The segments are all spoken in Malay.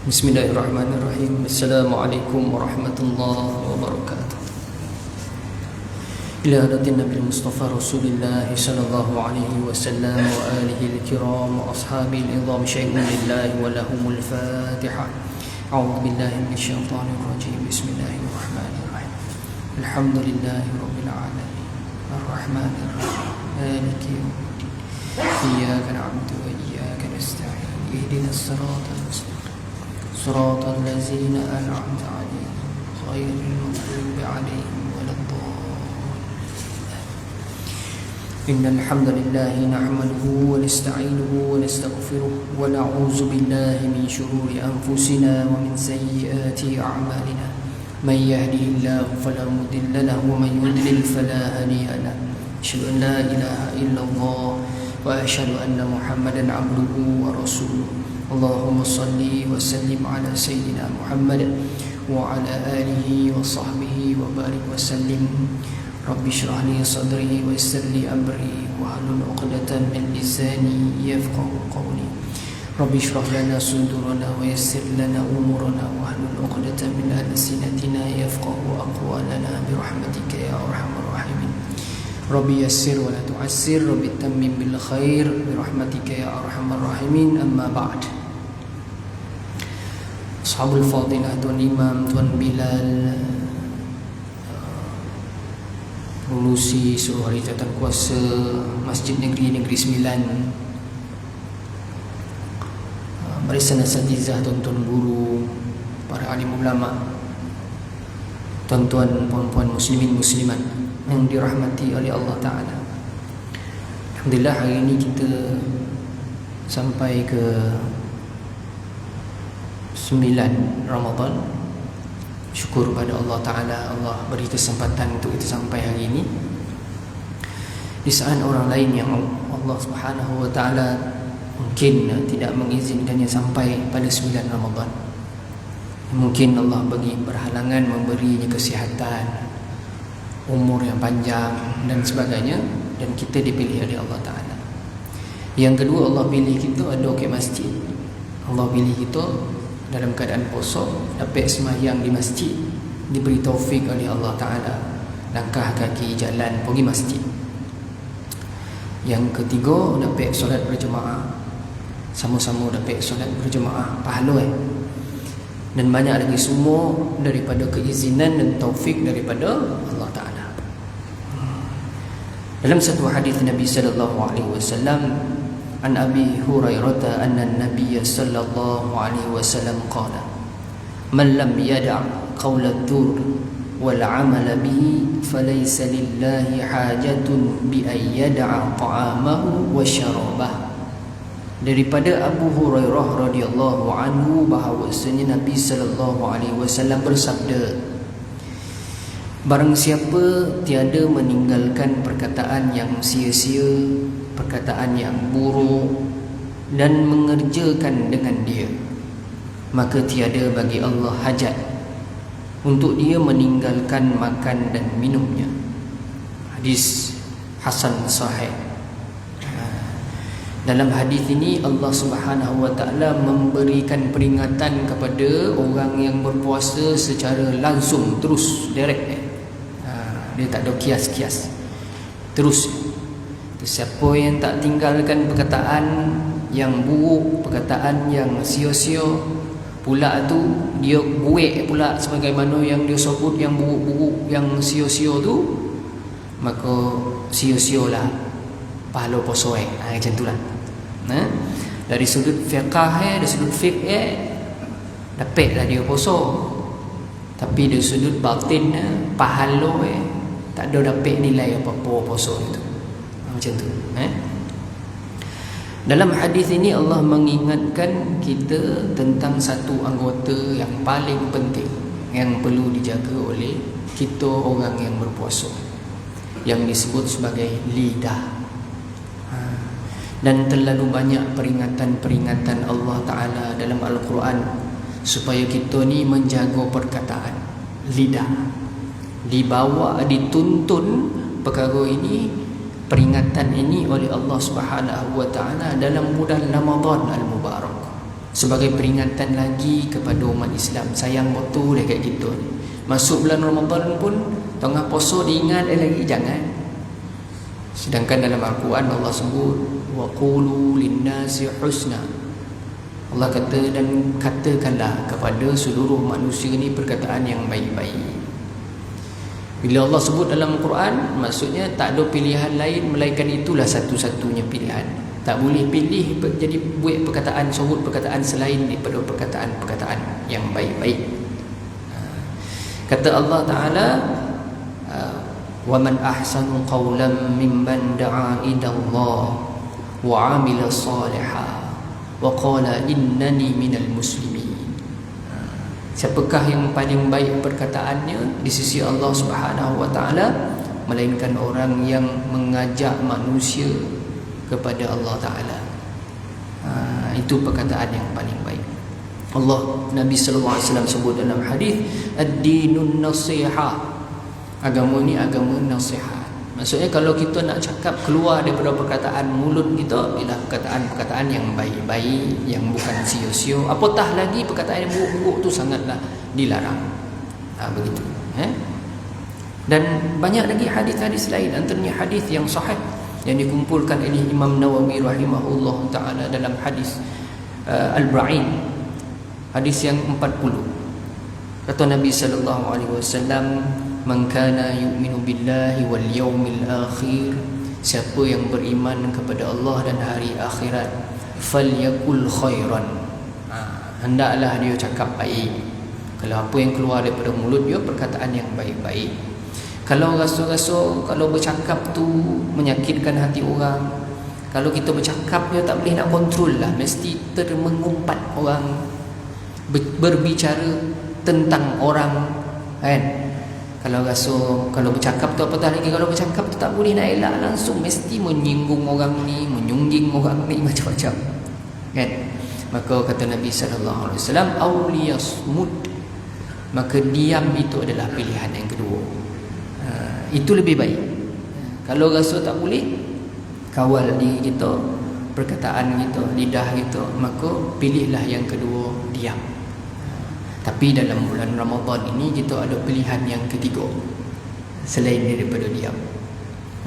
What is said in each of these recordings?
Bismillahirrahmanirrahim. Assalamualaikum warahmatullahi wabarakatuh. Ila hadatin Nabi Mustafa Rasulullah sallallahu alaihi wasallam wa alihi al-kiram wa ashabi al-idham syai'un lillahi wa lahumul Fatiha. A'udzu billahi minasyaitonir rajim. Bismillahirrahmanirrahim. Alhamdulillahi rabbil alamin. Arrahmanir rahim. Maliki yaumiddin. Iyyaka na'budu wa iyyaka nasta'in. Ihdinas siratal mustaqim. صراط الذين أنعمت عليهم غير المغضوب عليهم ولا الضالين. إن الحمد لله نحمده ونستعينه ونستغفره ونعوذ بالله من شرور أنفسنا ومن سيئات أعمالنا. من يهده الله فلا مضل له ومن يضلل فلا هادي له. أشهد أن لا إله إلا الله وأشهد أن محمدا عبده ورسوله. اللهم صل وسلم على سيدنا محمد وعلى آله وصحبه وبارك وسلم. رب اشرح لي صدري ويسر لي أمري واحلل عقدة من لساني يفقهوا قولي. رب اشرح لنا صدورنا ويسر لنا أمورنا واحلل عقدة من ألسنتنا يفقهوا أقوالنا برحمتك يا أرحم الراحمين. رب يسر ولا تعسر، رب تمم بالخير برحمتك يا أرحم الراحمين. أما بعد. Ashabul Fadilah, Tuan Imam, Tuan Bilal, pengurusi seluruh hari jawatan kuasa Masjid Negeri 9, barisan asatizah, tuan-tuan guru, para alim ulama, tuan-tuan puan-puan muslimin muslimat yang dirahmati oleh Allah Ta'ala. Alhamdulillah, hari ini kita sampai ke 9 Ramadan. Syukur pada Allah Ta'ala, Allah beri kesempatan untuk kita sampai hari ini, di saat orang lain yang Allah Subhanahu Wa Ta'ala mungkin tidak mengizinkannya sampai pada 9 Ramadan. Mungkin Allah bagi berhalangan, memberinya kesihatan, umur yang panjang dan sebagainya, dan kita dipilih oleh Allah Ta'ala. Yang kedua, Allah pilih kita ada ke masjid. Allah pilih kita dalam keadaan kosong, dapat sembahyang di masjid, diberi taufik oleh Allah Ta'ala, langkah kaki jalan pergi masjid. Yang ketiga, dapat solat berjemaah, sama-sama dapat solat berjemaah, pahala dan banyak lagi, semua daripada keizinan dan taufik daripada Allah Ta'ala. Dalam satu hadis Nabi sallallahu alaihi wasallam, عن أبي هريرة أن النبي صلى الله عليه وسلم قال من لم يدع قول الزور والعمل به فليس لله حاجة بأن يدع طعامه وشرابه. Daripada Abu Hurairah radhiyallahu anhu bahawasanya Nabi sallallahu alaihi wasallam bersabda, barang siapa tiada meninggalkan perkataan yang sia-sia, perkataan yang buruk, dan mengerjakan dengan dia, maka tiada bagi Allah hajat untuk dia meninggalkan makan dan minumnya. Hadis hasan sahih. Dalam hadis ini Allah Subhanahu Wa Taala memberikan peringatan kepada orang yang berpuasa secara langsung, terus, direct. Dia tak ada kias-kias, terus. Siapa yang tak tinggalkan perkataan yang buruk, perkataan yang sia-sia, pula tu dia buik pula sebagaimana yang dia sebut yang buruk-buruk, yang sia-sia tu, maka sia-sialah pahala puasa macam itulah. Dari sudut fiqh dari sudut fiqh dapatlah dia puasa, tapi dari sudut batin pahala tak ada dapat nilai apa-apa puasa itu. Macam tu. Dalam hadis ini Allah mengingatkan kita tentang satu anggota yang paling penting yang perlu dijaga oleh kita orang yang berpuasa, yang disebut sebagai lidah. Dan terlalu banyak peringatan-peringatan Allah Ta'ala dalam Al-Quran supaya kita ni menjaga perkataan, lidah. Dibawa, dituntun perkara ini, peringatan ini oleh Allah Subhanahu Wa Ta'ala dalam bulan Ramadan al-Mubarak. sebagai peringatan lagi kepada umat Islam. Sayang betul dia kayak gitu. Masuk bulan Ramadan pun tengah puasa diingat lagi, jangan. Sedangkan dalam Al-Quran Allah sebut wa qulu lin-nasi husna. Allah kata, dan katakanlah kepada seluruh manusia ni perkataan yang baik-baik. Bila Allah sebut dalam Al-Quran, maksudnya tak ada pilihan lain melainkan itulah satu-satunya pilihan. Tak boleh pilih jadi buat perkataan, sebut perkataan selain daripada perkataan-perkataan yang baik-baik. Kata Allah Ta'ala, wa man ahsanu qawlan mimman da'a ila Allah wa 'amila shalihan wa qala innani minal muslimin. Siapakah yang paling baik perkataannya di sisi Allah Subhanahu wa Ta'ala melainkan orang yang mengajak manusia kepada Allah Ta'ala. Itu perkataan yang paling baik. Nabi sallallahu alaihi wasallam sebut dalam hadis, ad-dinun nasiha. Agama ni agama nasihat. Maksudnya kalau kita nak cakap keluar daripada perkataan mulut kita ialah perkataan-perkataan yang baik-baik, yang bukan sia-sia. Apatah lagi perkataan yang buruk-buruk tu sangatlah dilarang. Begitu. Dan banyak lagi hadis-hadis lain, antaranya hadis yang sahih yang dikumpulkan oleh Imam Nawawi rahimahullah taala dalam hadis Al-Bra'in, hadis yang 40. Kata Nabi sallallahu alaihi wasallam, man kana yu'minu billahi wal yawmil akhir, siapa yang beriman kepada Allah dan hari akhirat, falyakul khairan, hendaklah dia cakap baik. Kalau apa yang keluar daripada mulut dia perkataan yang baik-baik. Kalau rasa-rasa kalau bercakap tu menyakitkan hati orang, kalau kita bercakap dia tak boleh nak kontrol lah, mesti termengumpat orang, berbicara tentang orang, kan? Kalau bercakap tu apatah lagi, kalau bercakap tu tak boleh nak elak langsung, mesti menyinggung orang ni, menyungging orang ni, macam-macam, kan? Maka kata Nabi sallallahu alaihi wasallam, auliyasmud, maka diam itu adalah pilihan yang kedua. Itu lebih baik. Kalau rasa tak boleh, kawal diri kita, perkataan kita, lidah kita, maka pilihlah yang kedua, diam. Tapi dalam bulan Ramadan ini kita ada pilihan yang ketiga selain daripada diam.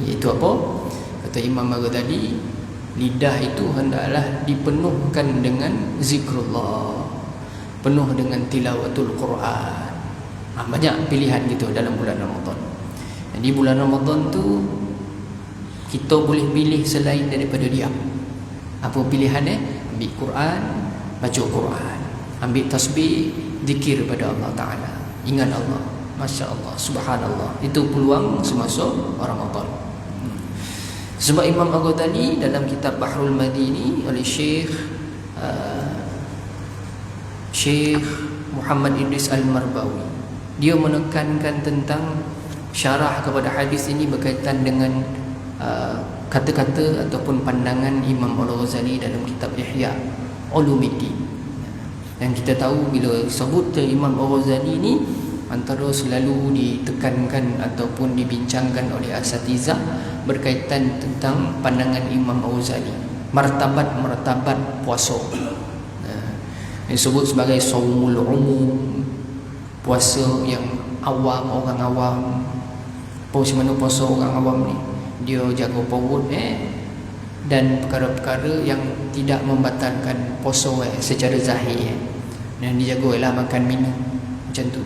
Iaitu apa? Kata Imam Al-Ghazali, lidah itu hendaklah dipenuhkan dengan zikrullah, penuh dengan tilawatul Quran. Banyak pilihan gitu dalam bulan Ramadan. Jadi bulan Ramadan tu kita boleh pilih selain daripada diam. Apa pilihannya? Ambil Quran, baca Quran, ambil tasbih, zikir pada Allah Ta'ala, ingat Allah, Masya Allah, Subhanallah. Itu peluang semasa Ramadan. Sebab Imam Al-Ghazali dalam kitab Bahrul Madini oleh Syekh Muhammad Idris Al-Marbawi, dia menekankan tentang syarah kepada hadis ini berkaitan dengan kata-kata ataupun pandangan Imam Al-Ghazali dalam kitab Ihya Ulumuddin. Dan kita tahu bila sebut Imam Al-Ghazali ini antara selalu ditekankan ataupun dibincangkan oleh asatizah berkaitan tentang pandangan Imam Al-Ghazali, martabat-martabat puasa. Disebut sebagai saumul umum, puasa yang awam, orang awam. Macam mana puasa orang awam ni, dia jaga perut dan perkara-perkara yang tidak membatalkan puasa secara zahir, dan dia jagalah makan minum macam tu.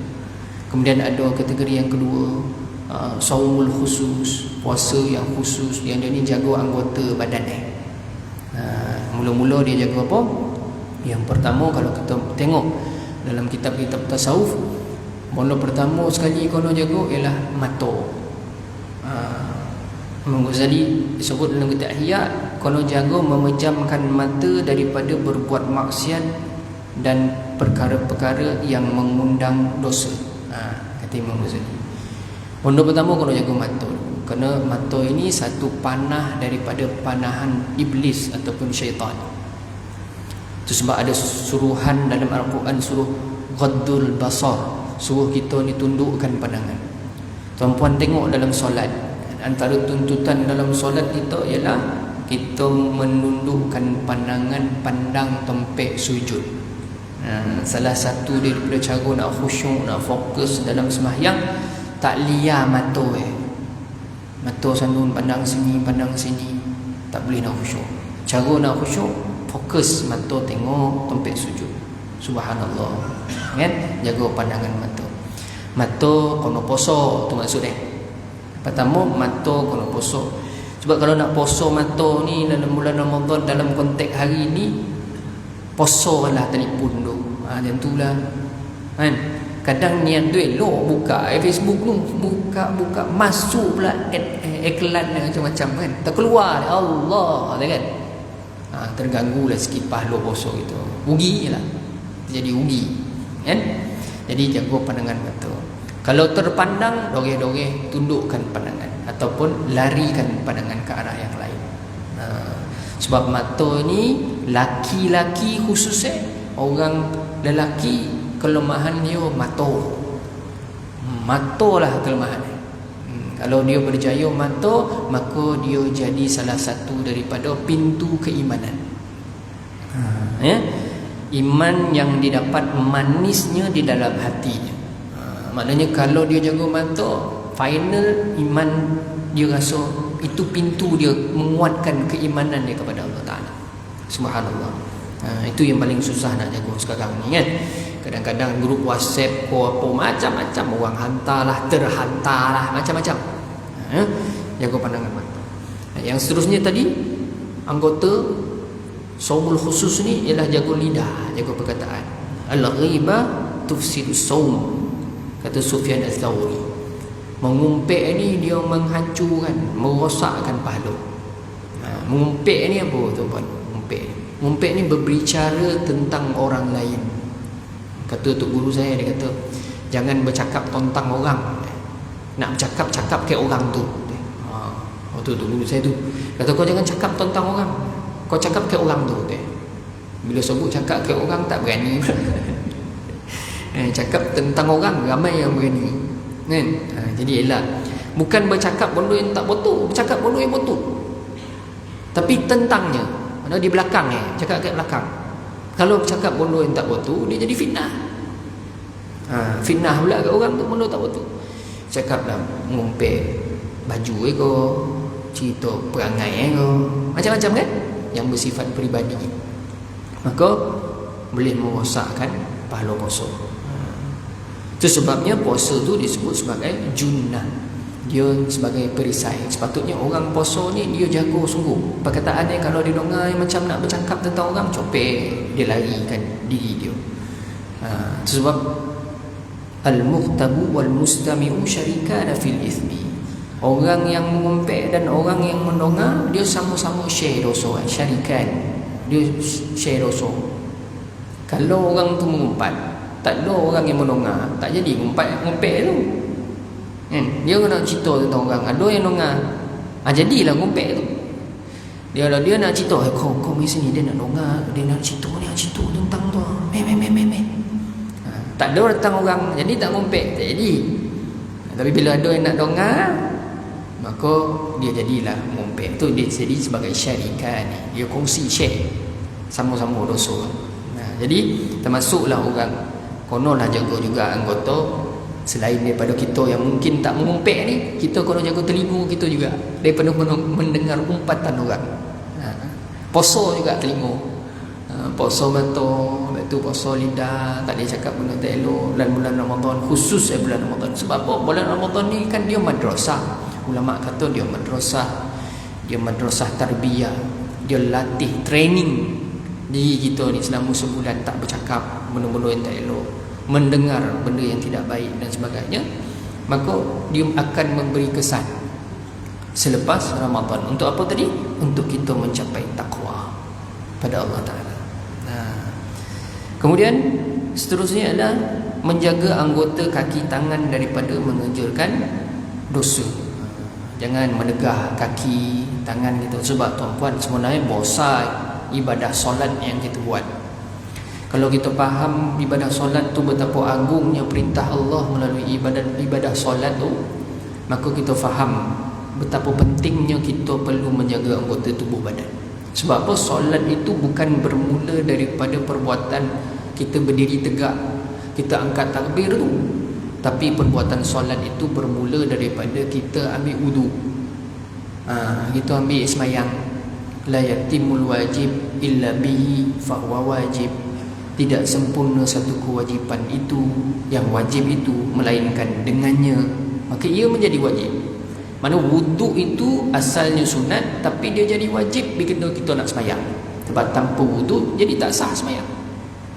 Kemudian ada kategori yang kedua, saumul khusus, puasa yang khusus, yang dia ni jaga anggota badan mula-mula dia jaga apa? Yang pertama, kalau kita tengok dalam kitab-kitab tasawuf, mula pertama sekali kono jaga ialah mata. Imam Ghazali disebut dalam kitab Ihya, kono jaga memejamkan mata daripada berbuat maksiat dan perkara-perkara yang mengundang dosa. Kata Imam Ghazali, benda pertama kono jaga mata, kerana mata ini satu panah daripada panahan iblis ataupun syaitan. Itu sebab ada suruhan dalam Al-Quran, suruh ghaddul basar, suruh kita ni tundukkan pandangan. Tuan-puan tengok dalam solat, antara tuntutan dalam solat kita ialah kita menundukkan pandangan pandang tempat sujud. Salah satu daripada cara nak khusyuk, nak fokus dalam sembahyang, tak liar mata mata sandun pandang sini tak boleh nak khusyuk. Cara nak khusyuk, fokus mata tengok tempat sujud. Subhanallah, kan? Jaga pandangan mata. Mata kena poso, tu maksud dia. Pertama, mata kena poso. Sebab kalau nak poso mata ni dalam bulan Ramadan, dalam konteks hari ni, posolah telefon tu. Macam tu lah, kan? Kadang niat tu elok buka Facebook tu, buka masuk pula iklan macam-macam, kan? Tak keluar, Allah, kan? Terganggu lah sikit pahala poso gitu. Rugi lah, jadi rugi, kan? Jadi jaga pandangan mata. Kalau terpandang, doreh-doreh, tundukkan pandangan ataupun larikan pandangan ke arah yang lain. Sebab mata ni, laki-laki khususnya, orang lelaki kelemahan dia mata. Mata lah kelemahan. Kalau dia berjaya mata, maka dia jadi salah satu daripada pintu keimanan. Ya? Iman yang didapat manisnya di dalam hatinya. Maknanya kalau dia jaga mata, final iman dia rasa itu pintu dia menguatkan keimanan dia kepada Allah Ta'ala. Subhanallah. Itu yang paling susah nak jaga sekarang ni, kan? Kadang-kadang grup WhatsApp apa macam-macam orang terhantarlah macam-macam. Jaga pandangan mata. Yang seterusnya tadi, anggota saumul khusus ni ialah jaga lidah, jaga perkataan. Al-ghibah tufsidus saum, kata Sufyan Ats-Tsauri. Mengumpet ni dia menghancurkan, merosakkan pahala. Mengumpet ni apa tuan-tuan? Mengumpet ni berbicara tentang orang lain. Kata tok guru saya, dia kata jangan bercakap tentang orang, nak bercakap ke orang tu. Tu tok guru saya tu kata, kau jangan cakap tentang orang, kau cakap ke orang tu. Bila sebut cakap ke orang, tak berani. Cakap tentang orang, ramai yang berani, kan? Jadi elak. Bukan bercakap benda yang tak betul, bercakap benda yang betul, tapi tentangnya, mana di belakang cakap kat belakang. Kalau bercakap benda yang tak betul, dia jadi fitnah. Fitnah pula kat orang tu benda tak betul. Cakap lah ngumpet baju ke, cerita perangai ke, macam-macam, kan, yang bersifat peribadi, maka boleh merosakkan pahala puasa. Itu sebabnya puasa tu disebut sebagai junnah. Dia sebagai perisai. Sepatutnya orang puasa ni dia jaga sungguh. Perkataan dia kalau dia dengar macam nak bercakap tentang orang, copek, dia larikan diri dia. Itu sebab al-mughtabu wal mustami'u syarikana fil ithmi. Orang yang mengumpet dan orang yang mendengar, dia sama-sama share dosa, syarikan. Dia share dosa. Kalau orang tu mengumpat, tak ada orang yang mendengar, tak jadi ngumpet tu. Dia nak cerita tentang orang, ada yang dengar, jadilah ngumpet tu. Dia nak cerita, kau mari sini, dia nak dengar, dia nak cerita tentang tu. Tak ada tentang orang, jadi tak ngumpet, tak jadi. Tapi bila ada yang nak dengar, maka dia jadilah ngumpet tu. Dia jadi sebagai syarikan, dia kongsi, share, sama-sama dosa. Jadi termasuklah orang konolah jaga juga anggota selain daripada kita yang mungkin tak mengumpet ni, kita kena jaga telinga kita juga daripada mendengar umpatan orang. Poso juga telinga, poso mata, lepas tu poso lidah, tak boleh cakap benda tak elok dalam bulan Ramadan, khusus bulan Ramadan. Sebab apa? Bulan Ramadan ni kan dia madrasah. Ulama kata dia madrasah tarbiyah, dia latih, training diri kita ni selama sebulan tak bercakap benda-benda yang tak elok, mendengar benda yang tidak baik dan sebagainya. Maka dia akan memberi kesan selepas Ramadan. Untuk apa tadi? Untuk kita mencapai takwa pada Allah Ta'ala. Kemudian seterusnya adalah menjaga anggota kaki tangan daripada mengerjakan dosa. Jangan menegah kaki tangan kita. Sebab tuan-puan, sebenarnya bosan ibadah solat yang kita buat. Kalau kita faham ibadah solat tu betapa agungnya perintah Allah melalui ibadah solat tu, maka kita faham betapa pentingnya kita perlu menjaga anggota tubuh badan. Sebab apa? Solat itu bukan bermula daripada perbuatan kita berdiri tegak, kita angkat takbir tu. Tapi perbuatan solat itu bermula daripada kita ambil wudu. Kita ambil semayang. La yatimul wajib illa bihi fahuwa wajib. Tidak sempurna satu kewajipan itu, yang wajib itu, melainkan dengannya, maka ia menjadi wajib. Mana wudu itu asalnya sunat, tapi dia jadi wajib bila kita nak semayang. Sebab tanpa wudu jadi tak sah semayang.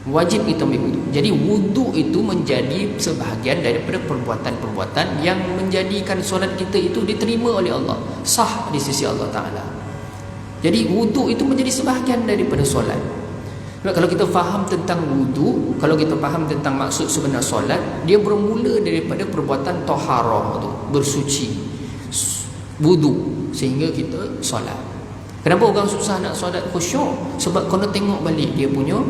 Wajib kita ambil wudu. Jadi wudu itu menjadi sebahagian daripada perbuatan-perbuatan yang menjadikan solat kita itu diterima oleh Allah, sah di sisi Allah Ta'ala. Jadi wudu itu menjadi sebahagian daripada solat. Kalau kita faham tentang wudu, kalau kita faham tentang maksud sebenar solat, dia bermula daripada perbuatan taharah tu, bersuci, wudu, sehingga kita solat. Kenapa orang susah nak solat khusyuk? Sebab kena tengok balik dia punya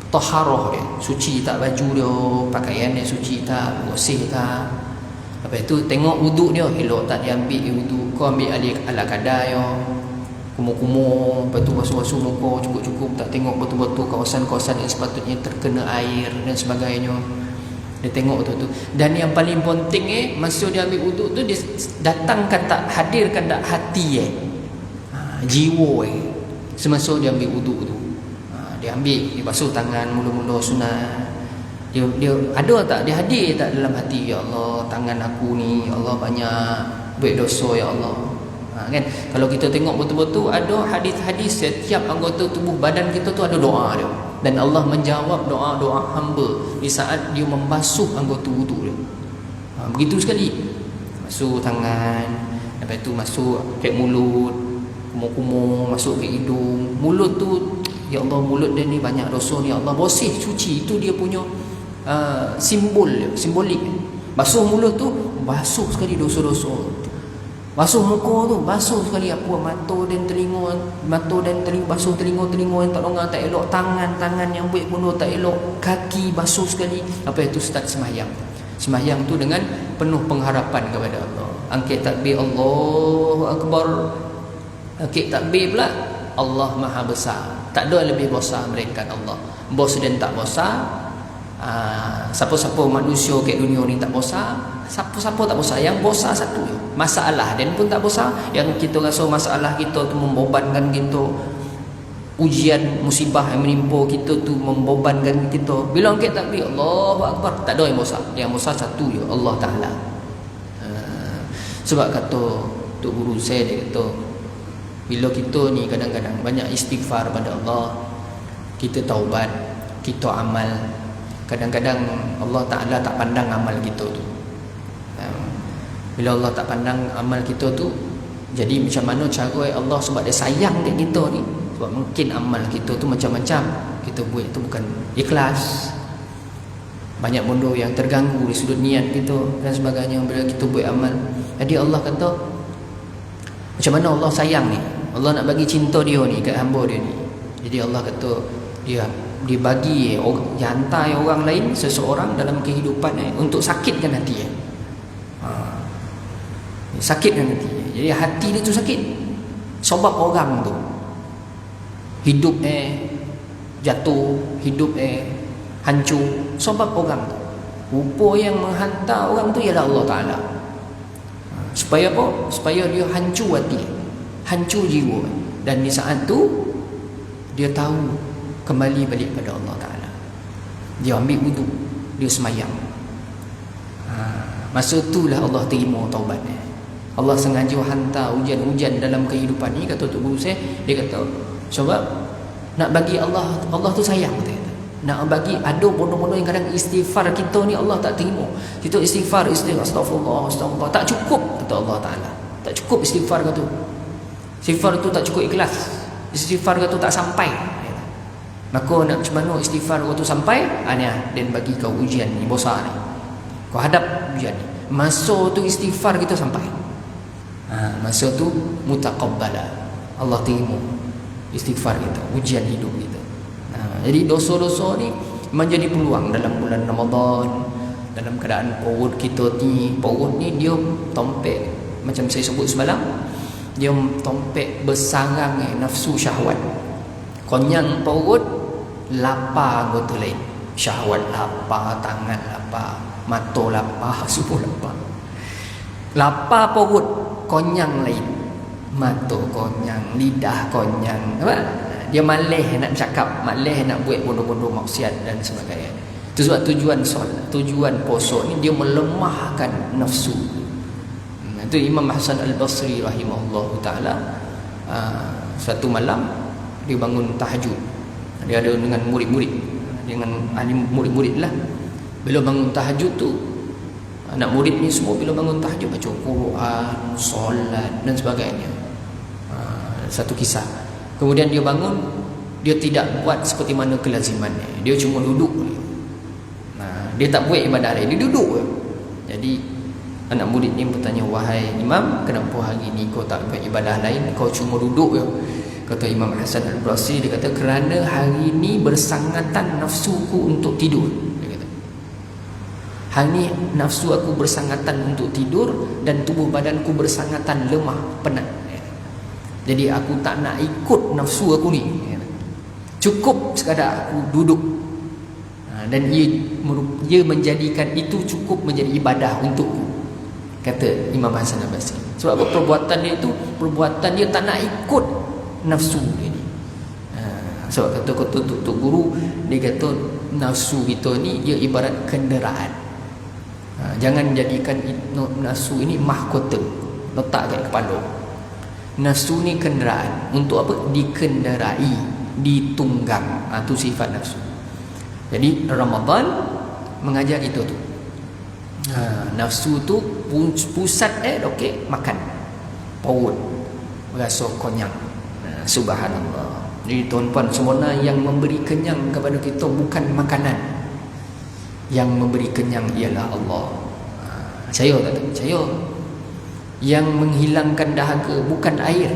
taharah dia, suci tak baju dia, pakaian dia suci tak, bersih tak. Lepas tu tengok wudu dia, elok tak dia ambil wudu, kau ambil ala kadar dia, kumur-kumur, lepas tu basuh-basuh muka cukup-cukup, tak tengok betul-betul kawasan-kawasan yang sepatutnya terkena air dan sebagainya. Dia tengok betul-betul. Dan yang paling penting masa dia ambil wuduk tu, dia datangkan tak, hadirkan tak hati jiwa semasa dia ambil wuduk tu. Dia ambil, dia basuh tangan mula-mula sunat. Dia ada tak, dia hadir tak dalam hati, ya Allah, tangan aku ni, ya Allah, banyak buat dosa, ya Allah. Kan? Kalau kita tengok betul-betul, ada hadis-hadis setiap anggota tubuh badan kita tu ada doa dia, dan Allah menjawab doa-doa hamba di saat dia membasuh anggota wudu dia. Begitu sekali, masuk tangan, lepas tu masuk ke mulut, kumur-kumur, masuk ke hidung. Mulut tu, ya Allah, mulut dia ni banyak dosa ni, ya Allah, bersih, suci. Itu dia punya simbolik. Basuh mulut tu, basuh sekali dosa-dosa. Basuh muka tu, basuh sekali apa, mata dan telinga, basuh telinga yang tak longgar, tak elok. Tangan yang buat benda tak elok. Kaki basuh sekali. Apa itu? Start semayang. Semayang tu dengan penuh pengharapan kepada Allah. Angkat takbir, Allahu Akbar. Angkat takbir pula, Allah Maha Besar. Tak ada lebih besar melainkan Allah. Bos dan tak besar. Siapa-siapa manusia kat dunia ni tak besar, siapa-siapa tak besar. Yang besar satu je, masalah dan pun tak besar. Yang kita rasa masalah kita tu membebankan kita, ujian musibah yang menimpa kita tu membebankan kita, bila angkat takbir Allahu Akbar, tak ada yang besar. Yang besar satu je, Allah Ta'ala. Sebab kata Tok Guru saya, dia kata, bila kita ni kadang-kadang banyak istighfar pada Allah, kita taubat, kita amal, kadang-kadang Allah Ta'ala tak pandang amal kita tu. Bila Allah tak pandang amal kita tu, jadi macam mana cara Allah, sebab dia sayang kat kita ni. Sebab mungkin amal kita tu macam-macam, kita buat tu bukan ikhlas, banyak benda yang terganggu di sudut niat kita dan sebagainya bila kita buat amal. Jadi Allah kata, macam mana Allah sayang ni, Allah nak bagi cinta dia ni kat hamba dia ni. Jadi Allah kata, dia bagi, dia hantar orang lain, seseorang dalam kehidupan untuk sakitkan hati sakitkan hati. Jadi hati dia tu sakit sebab orang tu hidup jatuh, hidup hancur sebab orang tu. Rupa yang menghantar orang tu ialah Allah Ta'ala. Supaya apa? Supaya dia hancur hati, hancur jiwa. Dan di saat tu dia tahu kembali balik pada Allah Ta'ala. Dia ambil wudu, dia semayang. Masa itulah Allah terima taubatnya. Allah sengaja hantar ujian-ujian dalam kehidupan ni, kata Tok Guru saya, dia kata sebab nak bagi Allah tu sayang, kata. Nak bagi, ada bodoh-bodoh yang kadang istighfar kita ni Allah tak terima. Kita istighfar astagfirullah, tak cukup, kata Allah Ta'ala. Tak cukup istighfar kata. Istighfar tu tak cukup ikhlas. Istighfar kata tak sampai. Maka nak macam mana istighfar kau tu sampai? Dan bagi kau ujian ni besar ni. Kau hadap ujian ni. Masa tu istighfar kita sampai. Masa tu mutaqabbala. Allah terima istighfar kita, ujian hidup kita. Jadi dosa-dosa ni menjadi peluang dalam bulan Ramadan. Dalam keadaan perut kita ni, perut ni dia tompek macam saya sebut semalam, dia tompek bersarang nafsu syahwat. Konyang perut, lapar anggota lain. Syahwat lapar, tangan lapar, mata lapar, semua lapar. Lapar perut, konyang lain. Mata konyang, lidah konyang. Apa? Dia malih nak cakap, malih nak buat bodoh-bodoh maksiat dan sebagainya. Itu sebab tujuan solat, tujuan puasa ni dia melemahkan nafsu. Itu Imam Hasan Al-Basri rahimahullah ta'ala, suatu malam dia bangun tahajud. Dia ada dengan murid-murid, dengan ahli murid-murid lah. Bila bangun tahajud tu, anak murid ni semua bila bangun tahajud baca Quran, solat dan sebagainya. Satu kisah. Kemudian dia bangun, dia tidak buat seperti mana kelazimannya. Dia cuma duduk. Dia tak buat ibadah lain, dia duduk. Jadi anak murid ni bertanya, wahai Imam, kenapa hari ni kau tak buat ibadah lain, kau cuma duduk? Kata Imam Hasan Al-Basri, dia kata, kerana hari ni bersangatan nafsuku untuk tidur. Dia kata, hari ni nafsu aku bersangatan untuk tidur dan tubuh badanku bersangatan lemah, penat. Jadi aku tak nak ikut nafsu aku ni. Cukup sekadar aku duduk. Dan ia menjadikan itu cukup menjadi ibadah untukku, kata Imam Hasan Al-Basri. Sebab apa? Perbuatan dia itu perbuatan dia tak nak ikut nafsu dia ni. Sebab kata Tok Guru, dia kata nafsu kita ni dia ibarat kenderaan. Jangan jadikan nafsu ini mahkota letak kat kepala. Nafsu ni kenderaan. Untuk apa? Dikendarai, ditunggang. Itu sifat nafsu. Jadi Ramadan mengajar itu tu. Nafsu tu pusat okey, makan. Perut rasa konyang. Subhanallah. Jadi tuan-tuan, sebenarnya yang memberi kenyang kepada kita bukan makanan. Yang memberi kenyang ialah Allah. Percaya tak? Percaya. Yang menghilangkan dahaga bukan air,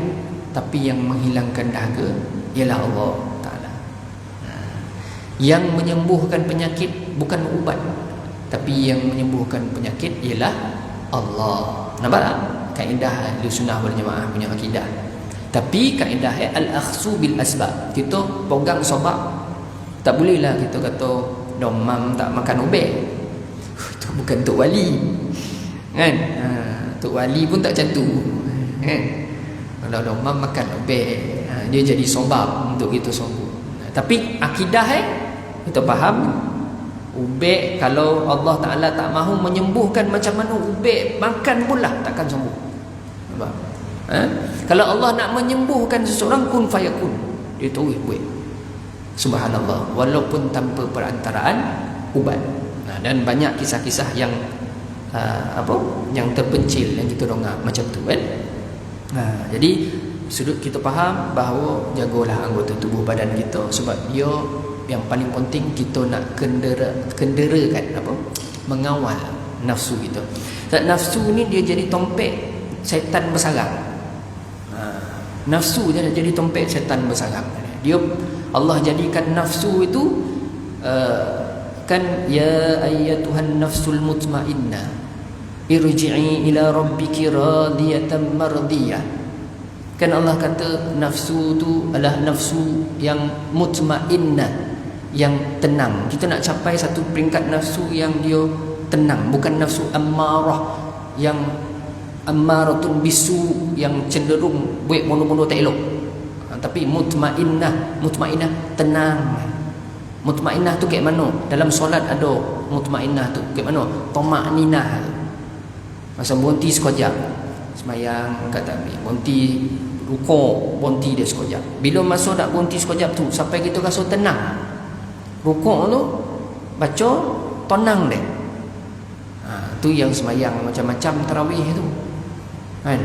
tapi yang menghilangkan dahaga ialah Allah Ta'ala. Yang menyembuhkan penyakit bukan ubat, tapi yang menyembuhkan penyakit ialah Allah. Nampak tak? Kaedah Ahlussunnah wal Jamaah punya akidah. Tapi kaedah al-akhsu bil asbab. Kita pegang sebab. Tak bolehlah kita kata domam tak makan ubat. Itu bukan Tok Wali. Kan? Tok Wali pun tak macam tu. Kan? Kalau domam makan ubat, dia jadi sebab untuk kita sembuh. Tapi akidah kita faham, ubat kalau Allah Ta'ala tak mahu menyembuhkan, macam mana ubat makan pula takkan sembuh. Nampak? Kalau Allah nak menyembuhkan seseorang, kun fayakun, dia terus buat. Subhanallah, walaupun tanpa perantaraan ubat. Dan banyak kisah-kisah yang yang terpencil yang kita dengar macam tu kan. Jadi sudut kita faham bahawa jagalah anggota tubuh badan kita, sebab dia yang paling penting kita nak kenderakan mengawal nafsu kita. Dan nafsu ni dia jadi tompek syaitan bersarang. Nafsu dia jadi tompek syaitan bersarang. Dia Allah jadikan nafsu itu kan, ya ayyatuhan nafsul mutmainnah irji'i ila rabbiki radiyatan mardiyah. Kan Allah kata nafsu tu adalah nafsu yang mutmainnah, yang tenang. Kita nak capai satu peringkat nafsu yang dia tenang, bukan nafsu ammarah yang ammaratun bisu, yang cenderung buat bodoh-bodoh tak elok. Tapi mutmainnah tenang. Mutmainnah tu kayak mana? Dalam solat ada mutmainnah tu kayak mana? Tamakninah. Masa berhenti sekejap semayang kat takbir, berhenti rukuk, berhenti dia sekejap. Bila masa nak berhenti sekejap tu sampai kita rasa tenang, rukuk tu baca tenang dia. Tu yang semayang macam-macam tarawih tu kan.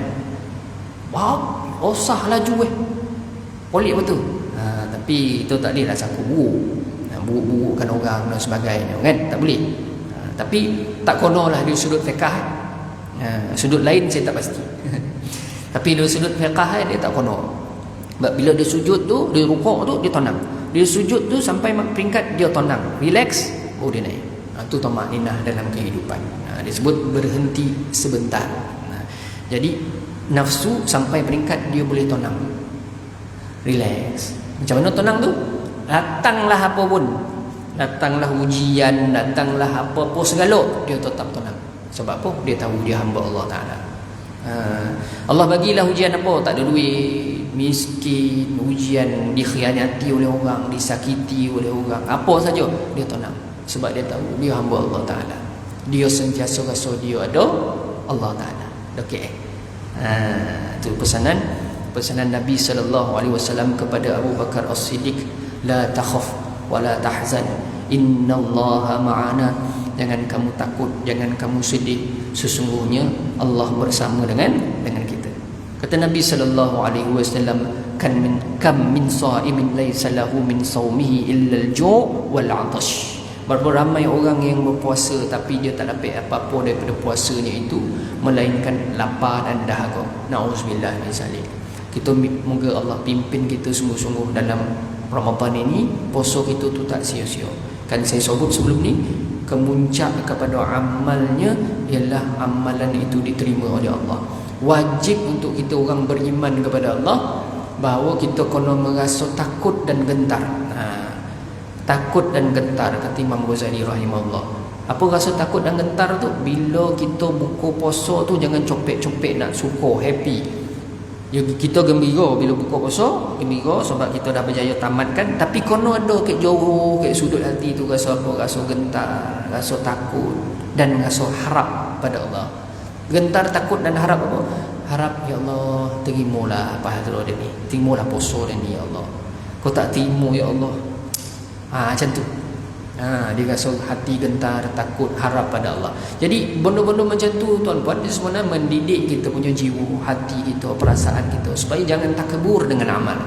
Wah, osah laju polik betul. Tapi itu tak boleh lah saku buruk-burukkan orang dan sebagainya kan, tak boleh. Tapi tak konolah di sudut fiqh. Sudut lain saya tak pasti. Tapi dari sudut fiqh dia tak kono. Bila dia sujud tu, dia rukuk tu dia tenang. Dia sujud tu sampai peringkat dia tenang, relax, dia naik. Itu tamakninah dalam kehidupan. Disebut berhenti sebentar. Jadi nafsu sampai peringkat dia boleh tenang, relax. Macam mana tenang tu? Datanglah apa pun, datanglah ujian, datanglah apa-apa segala, dia tetap tenang. Sebab apa? Dia tahu dia hamba Allah Ta'ala. Allah bagilah ujian apa? Tak ada duit, miskin, ujian dikhianati oleh orang, disakiti oleh orang, apa saja, dia tenang. Sebab dia tahu dia hamba Allah Ta'ala. Dia sentiasa rasa dia ada Allah Ta'ala. Okey. Itu pesanan Nabi SAW kepada Abu Bakar As-Siddiq, la takhaf wa la tahzan, innallaha ma'ana. Jangan kamu takut, jangan kamu sedih, sesungguhnya Allah bersama dengan kita. Kata Nabi SAW, kam min sa'imin laysa lahu min sawmihi illa al-ju' wal 'atash. Berapa ramai orang yang berpuasa tapi dia tak dapat apa-apa daripada puasanya itu melainkan lapar dan dahaga. Na'udzubillah min zalik. Kita moga Allah pimpin kita sungguh-sungguh dalam Ramadan ini, puasa kita tu tak sia-sia. Kan saya sebut sebelum ni, kemuncak kepada amalnya ialah amalan itu diterima oleh Allah. Wajib untuk kita orang beriman kepada Allah bahawa kita kena merasa takut dan gentar. Takut dan gentar, kata Imam Ghazali rahimahullah. Apa rasa takut dan gentar tu? Bila kita buka puasa tu jangan copek-copek nak suka, happy. Kita gembira bila buka puasa, gembira sebab kita dah berjaya tamatkan, tapi kena ada kat jauh, kat sudut hati tu rasa apa? Rasa gentar, rasa takut dan rasa harap pada Allah. Gentar, takut dan harap apa? Harap, ya Allah, terimalah pahala dia ni, terimalah puasa dia ni, ya Allah. Kau tak terima, ya Allah. Macam tu. Dia rasa hati gentar, takut, harap pada Allah. Jadi benda-benda macam tu tuan-puan, dia sebenarnya mendidik kita punya jiwa, hati kita, perasaan kita, supaya jangan takabur dengan amal.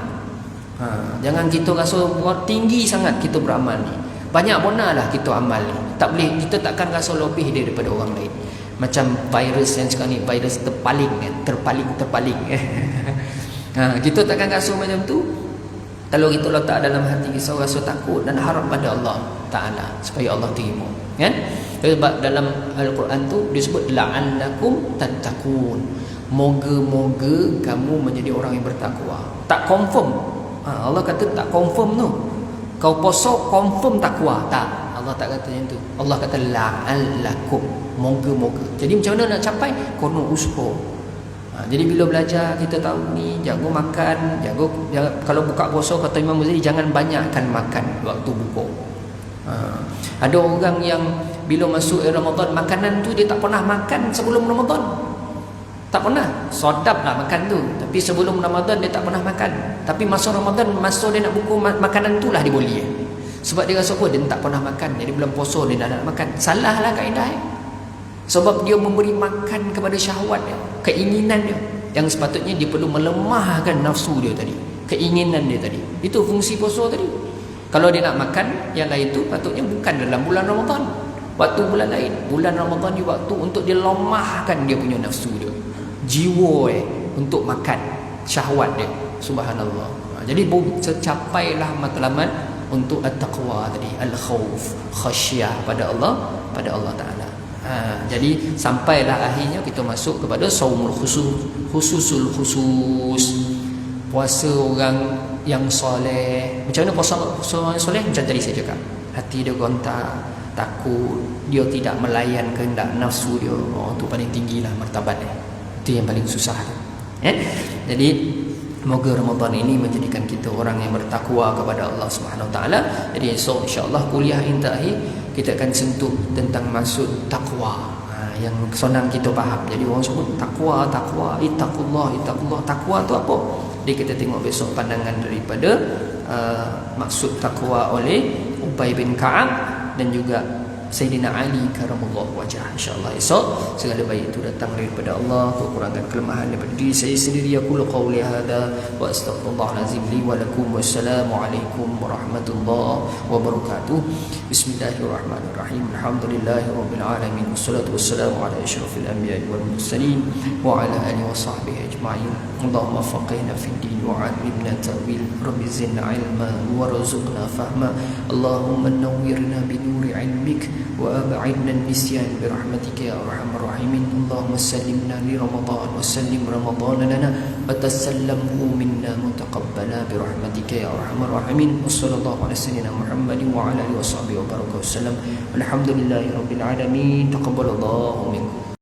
Jangan kita rasa tinggi sangat kita beramal ni, banyak benar lah kita amal ni, tak boleh, kita takkan rasa lebih daripada orang lain. Macam virus yang sekarang ni, virus terpaling. Kita takkan rasa macam tu kalau kita letak dalam hati kita rasa takut dan harap pada Allah Ta'ala supaya Allah terima, kan? Sebab dalam Al-Quran tu disebut la'allakum tattaqun, moga-moga kamu menjadi orang yang bertakwa. Tak confirm. Allah kata tak confirm tu. Kau puasa confirm takwa? Tak. Allah tak kata macam tu. Allah kata la'allakum, moga-moga. Jadi macam mana nak capai? Kena usaha. Jadi bila belajar kita tahu ni, jago makan, jago kalau buka puasa kata Imam Ghazali jangan banyakkan makan waktu buka. Ada orang yang bila masuk Ramadan, makanan tu dia tak pernah makan sebelum Ramadan. Tak pernah. Sedap lah makan tu, tapi sebelum Ramadan dia tak pernah makan. Tapi masa Ramadan, masa dia nak buka makanan tu lah dia boleh. Sebab dia rasa apa? Dia tak pernah makan. Jadi bulan puasa dia nak makan. Salah lah kaedah. Sebab dia memberi makan kepada syahwat dia, keinginan dia, yang sepatutnya dia perlu melemahkan nafsu dia tadi, keinginan dia tadi. Itu fungsi puasa tadi. Kalau dia nak makan yang lain tu patutnya bukan dalam bulan Ramadan, waktu bulan lain. Bulan Ramadan ni waktu untuk dia lemahkan dia punya nafsu dia, jiwa untuk makan syahwat dia. Subhanallah. Jadi tercapailah matlamat untuk at-taqwa tadi, al-khauf, khasyah pada Allah Ta'ala. Jadi sampailah akhirnya kita masuk kepada saumul khususul khusus, puasa orang yang soleh. Macam mana puasa orang yang soleh? Macam tadi saya cakap, hati dia gontar, takut, dia tidak melayan kehendak nafsu dia. Itu paling tinggilah martabatnya. Itu yang paling susah. Jadi moga Ramadan ini menjadikan kita orang yang bertakwa kepada Allah Subhanahu Wa Taala. Jadi esok insya-Allah kuliah intahi kita akan sentuh tentang maksud takwa, yang senang kita faham. Jadi orang sebut takwa, ittaqullah. Takwa tu apa? Jadi kita tengok besok pandangan daripada maksud takwa oleh Ubay bin Ka'ab dan juga Sayyidina Ali karamallahu wajah. InsyaAllah esok segala baik itu datang daripada Allah, kekurangan kelemahan daripada diri saya sendiri. Aku qauli hadza wa astaghfirullahalazim li wa lakum. Wassalamualaikum warahmatullahi wabarakatuh. Bismillahirrahmanirrahim. Alhamdulillahirabbil alamin. Wassalatu wassalamu ala asyrafil anbiya'i wal mursalin wa ala alihi wa sahbihi ajma'in. Allahumma faqihna fid din wa 'allimna ta'wil. Rabbi zidna 'ilma warzuqna fahma. Allahumma nawwirna bi nuri 'ilmik وأبعدنا النسيان برحمتك يا أرحم الراحمين. اللهم سلمنا لرمضان وسلم رمضان لنا وتسلمه منا متقبلا برحمتك يا أرحم الراحمين. وصلى الله على سيدنا محمد وعلى آله وصحبه وبارك وسلم. الحمد لله رب العالمين. تقبل الله منكم.